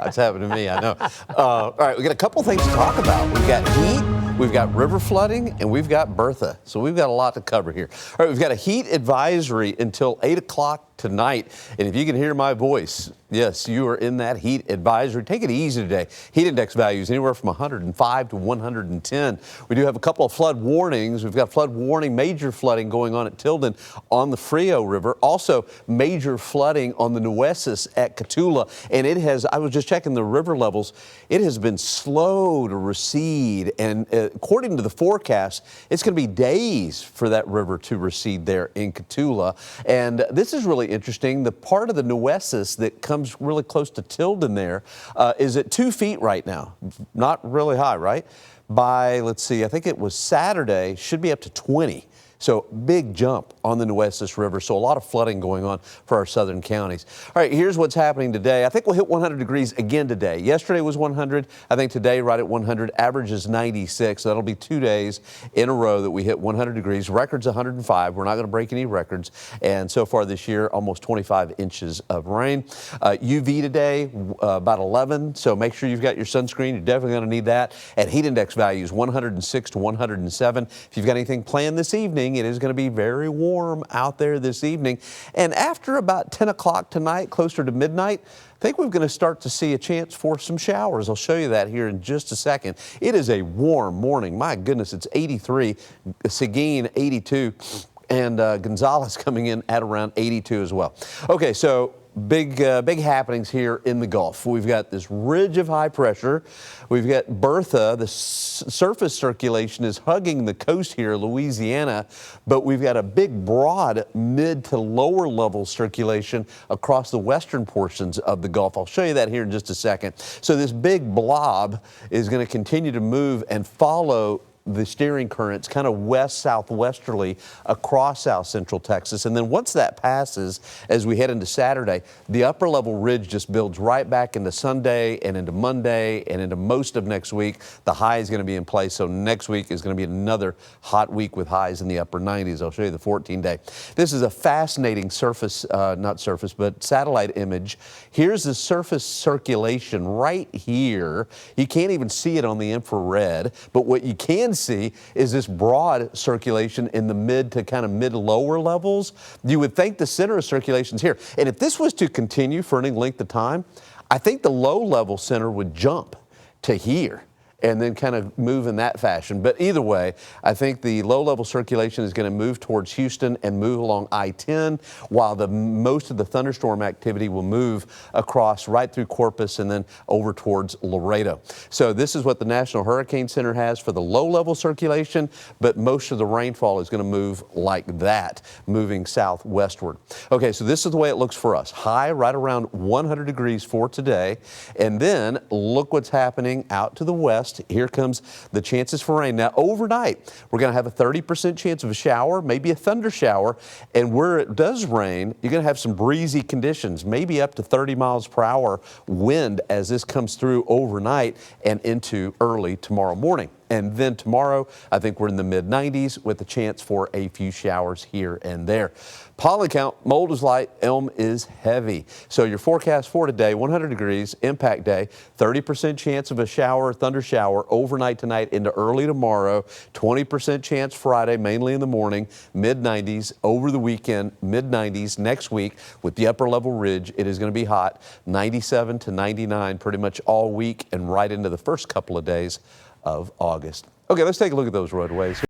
It's happened to me, I know. All right, we got a couple things to talk about. We've got heat, we've got river flooding, and we've got Bertha. So we've got a lot to cover here. All right, we've got a heat advisory until 8 o'clock tonight. And if you can hear my voice, yes, you are in that heat advisory. Take it easy today. Heat index values anywhere from 105 to 110. We do have a couple of flood warnings. We've got flood warning, major flooding going on at Tilden on the Frio River. Also major flooding on the Nueces at Cotulla. And it has, I was just checking the river levels, it has been slow to recede. And according to the forecast, it's going to be days for that river to recede there in Cotulla. And this is really interesting. The part of the Nueces that comes really close to Tilden there is at 2 feet right now. Not really high, right? By, let's see, I think it was Saturday, should be up to 20. So big jump on the Nueces River. So a lot of flooding going on for our southern counties. All right, here's what's happening today. I think we'll hit 100 degrees again today. Yesterday was 100. I think today right at 100. Average is 96. So that'll be 2 days in a row that we hit 100 degrees. Record's 105. We're not going to break any records. And so far this year, almost 25 inches of rain. UV today, about 11. So make sure you've got your sunscreen. You're definitely going to need that. And heat index values 106 to 107. If you've got anything planned this evening, it is going to be very warm out there this evening. And after about 10 o'clock tonight, closer to midnight, I think we're going to start to see a chance for some showers. I'll show you that here in just a second. It is a warm morning. My goodness, it's 83, Seguin 82, and Gonzales coming in at around 82 as well. Okay, so big happenings here in the Gulf. We've got this ridge of high pressure. We've got Bertha. The surface circulation is hugging the coast here, Louisiana, but we've got a big, broad mid to lower level circulation across the western portions of the Gulf. I'll show you that here in just a second. So this big blob is going to continue to move and follow the steering currents kind of west-southwesterly across south central Texas. And then once that passes, as we head into Saturday, the upper level ridge just builds right back into Sunday and into Monday and into most of next week. The high is going to be in place. So next week is going to be another hot week with highs in the upper 90s. I'll show you the 14-day. This is a fascinating but satellite image. Here's the surface circulation right here. You can't even see it on the infrared, but what you can see is this broad circulation in the mid to kind of mid-lower levels. You would think the center of circulation is here. And if this was to continue for any length of time, I think the low-level center would jump to here and then kind of move in that fashion. But either way, I think the low-level circulation is going to move towards Houston and move along I-10, while most of the thunderstorm activity will move across right through Corpus and then over towards Laredo. So this is what the National Hurricane Center has for the low-level circulation, but most of the rainfall is going to move like that, moving southwestward. Okay, so this is the way it looks for us. High right around 100 degrees for today. And then look what's happening out to the west. Here comes the chances for rain. Now, overnight, we're going to have a 30% chance of a shower, maybe a thunder shower. And where it does rain, you're going to have some breezy conditions, maybe up to 30 miles per hour wind as this comes through overnight and into early tomorrow morning. And then tomorrow, I think we're in the mid-90s with a chance for a few showers here and there. Pollen count, mold is light, elm is heavy. So your forecast for today, 100 degrees, impact day, 30% chance of a shower, thunder shower overnight tonight into early tomorrow, 20% chance Friday, mainly in the morning, mid-90s over the weekend, mid-90s next week with the upper level ridge. It is going to be hot, 97 to 99 pretty much all week and right into the first couple of days of August. Okay, let's take a look at those roadways.